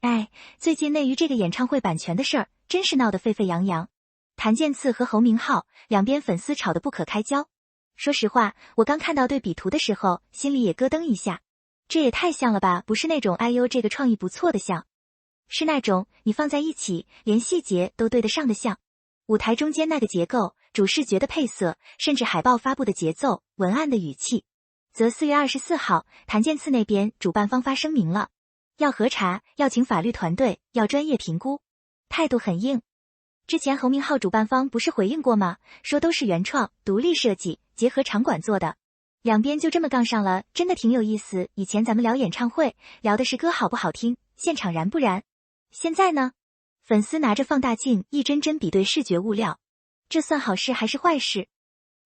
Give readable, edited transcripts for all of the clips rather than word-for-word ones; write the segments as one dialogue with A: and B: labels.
A: 哎，最近内娱这个演唱会版权的事儿，真是闹得沸沸扬扬。谭健次和侯明昊两边粉丝吵得不可开交。说实话，我刚看到对比图的时候，心里也咯噔一下。这也太像了吧，不是那种哎呦这个创意不错的像，是那种你放在一起，连细节都对得上的像。舞台中间那个结构、主视觉的配色，甚至海报发布的节奏、文案的语气。则4月24号，谭健次那边主办方发声明了，要核查，要请法律团队，要专业评估，态度很硬。之前侯明昊主办方不是回应过吗？说都是原创、独立设计，结合场馆做的。两边就这么杠上了，真的挺有意思。以前咱们聊演唱会，聊的是歌好不好听，现场燃不燃。现在呢？粉丝拿着放大镜一帧帧比对视觉物料，这算好事还是坏事？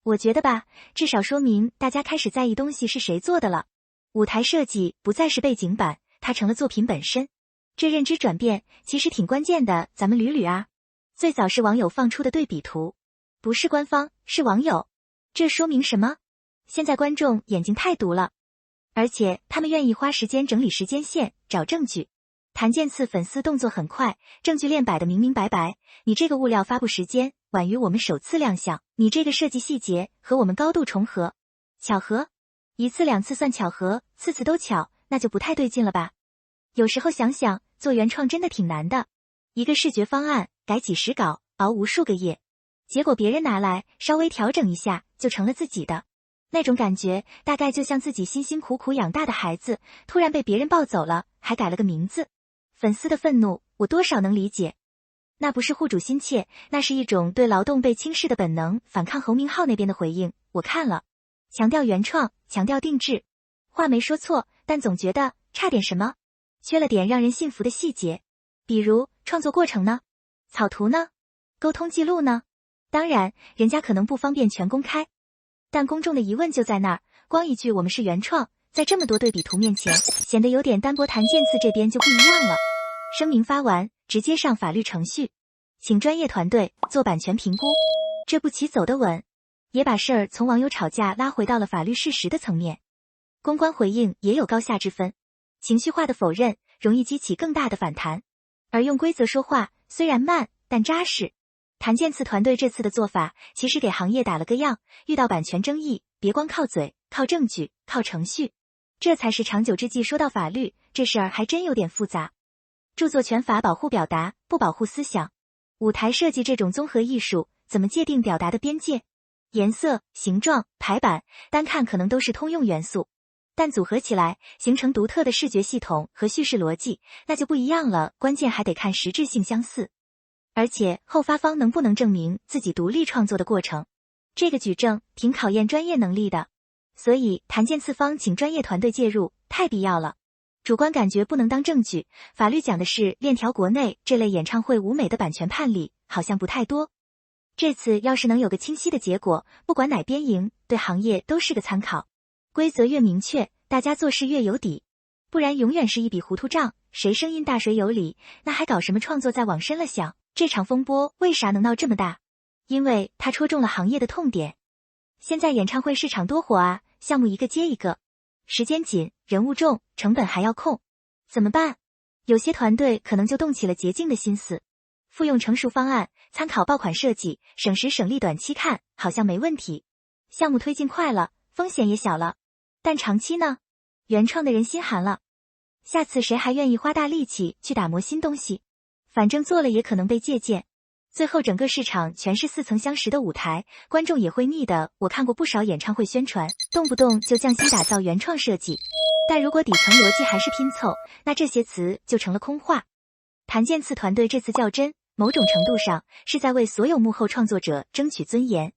A: 我觉得吧，至少说明大家开始在意东西是谁做的了。舞台设计不再是背景板，它成了作品本身。这认知转变其实挺关键的，咱们捋捋啊。最早是网友放出的对比图，不是官方，是网友。这说明什么？现在观众眼睛太毒了，而且他们愿意花时间整理时间线，找证据。谭健次粉丝动作很快，证据链摆得明明白白，你这个物料发布时间晚于我们首次亮相，你这个设计细节和我们高度重合，巧合？一次两次算巧合，次次都巧，那就不太对劲了吧？有时候想想，做原创真的挺难的，一个视觉方案改几十稿，熬无数个夜，结果别人拿来稍微调整一下就成了自己的。那种感觉大概就像自己辛辛苦苦养大的孩子，突然被别人抱走了，还改了个名字。粉丝的愤怒，我多少能理解。那不是护主心切，那是一种对劳动被轻视的本能，反抗侯明昊那边的回应。我看了，强调原创，强调定制，话没说错，但总觉得差点什么，缺了点让人信服的细节。比如创作过程呢？草图呢？沟通记录呢？当然，人家可能不方便全公开，但公众的疑问就在那儿，光一句我们是原创，在这么多对比图面前，显得有点单薄。谭健次这边就不一样了。声明发完，直接上法律程序，请专业团队做版权评估。这步棋走得稳，也把事儿从网友吵架拉回到了法律事实的层面。公关回应也有高下之分，情绪化的否认容易激起更大的反弹，而用规则说话虽然慢，但扎实。谭健次团队这次的做法其实给行业打了个样，遇到版权争议，别光靠嘴，靠证据，靠程序，这才是长久之计。说到法律，这事儿还真有点复杂。著作权法保护表达，不保护思想。舞台设计这种综合艺术，怎么界定表达的边界？颜色、形状、排版，单看可能都是通用元素，但组合起来形成独特的视觉系统和叙事逻辑，那就不一样了。关键还得看实质性相似，而且后发方能不能证明自己独立创作的过程，这个举证挺考验专业能力的。所以谭健次方请专业团队介入，太必要了。主观感觉不能当证据，法律讲的是链条，国内这类演唱会舞美的版权判例好像不太多。这次要是能有个清晰的结果，不管哪边赢，对行业都是个参考。规则越明确，大家做事越有底，不然永远是一笔糊涂账，谁声音大谁有理，那还搞什么创作？再往深了想，这场风波为啥能闹这么大？因为它戳中了行业的痛点。现在演唱会市场多火啊，项目一个接一个，时间紧，人物重，成本还要控，怎么办？有些团队可能就动起了捷径的心思，复用成熟方案，参考爆款设计，省时省力，短期看好像没问题，项目推进快了，风险也小了，但长期呢？原创的人心寒了，下次谁还愿意花大力气去打磨新东西？反正做了也可能被借鉴，最后整个市场全是似曾相识的舞台，观众也会腻的。我看过不少演唱会宣传，动不动就匠心打造原创设计，但如果底层逻辑还是拼凑，那这些词就成了空话。谭健次团队这次较真，某种程度上是在为所有幕后创作者争取尊严。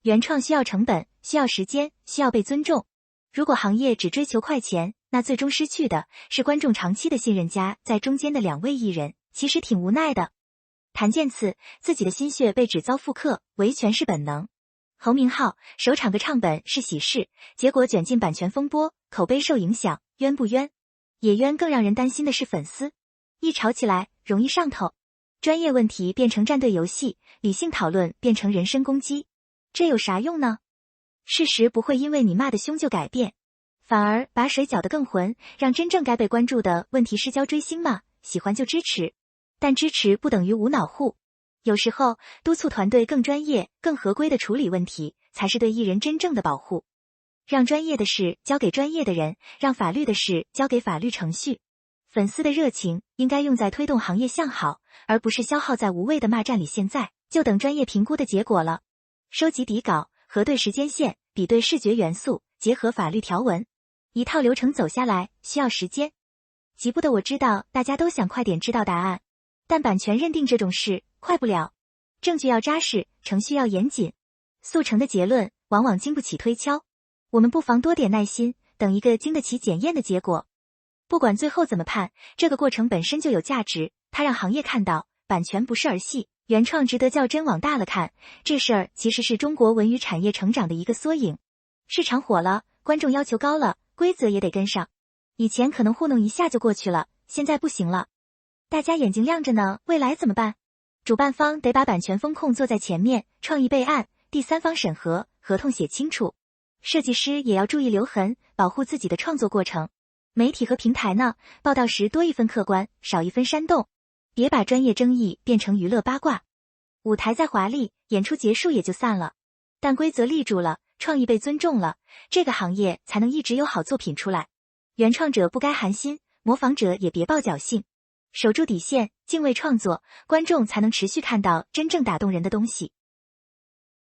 A: 原创需要成本，需要时间，需要被尊重。如果行业只追求快钱，那最终失去的是观众长期的信任。夹在中间的两位艺人其实挺无奈的。谭健次自己的心血被指遭复刻，维权是本能。侯明昊首场个唱本是喜事，结果卷进版权风波，口碑受影响，冤不冤？也冤。更让人担心的是粉丝，一吵起来容易上头，专业问题变成站队游戏，理性讨论变成人身攻击，这有啥用呢？事实不会因为你骂得凶就改变，反而把水搅得更浑，让真正该被关注的问题失焦。追星嘛，喜欢就支持。但支持不等于无脑护，有时候督促团队更专业、更合规的处理问题，才是对艺人真正的保护。让专业的事交给专业的人，让法律的事交给法律程序。粉丝的热情应该用在推动行业向好，而不是消耗在无谓的骂战里。现在就等专业评估的结果了。收集底稿，核对时间线，比对视觉元素，结合法律条文，一套流程走下来需要时间。急不得，我知道大家都想快点知道答案，但版权认定这种事快不了，证据要扎实，程序要严谨，速成的结论往往经不起推敲。我们不妨多点耐心，等一个经得起检验的结果。不管最后怎么判，这个过程本身就有价值，它让行业看到版权不是儿戏，原创值得较真。往大了看，这事儿其实是中国文娱产业成长的一个缩影。市场火了，观众要求高了，规则也得跟上。以前可能糊弄一下就过去了，现在不行了。大家眼睛亮着呢，未来怎么办？主办方得把版权风控做在前面，创意备案，第三方审核，合同写清楚。设计师也要注意留痕，保护自己的创作过程。媒体和平台呢，报道时多一分客观，少一分煽动，别把专业争议变成娱乐八卦。舞台再华丽，演出结束也就散了，但规则立住了，创意被尊重了，这个行业才能一直有好作品出来。原创者不该寒心，模仿者也别抱侥幸，守住底线，敬畏创作，观众才能持续看到真正打动人的东西。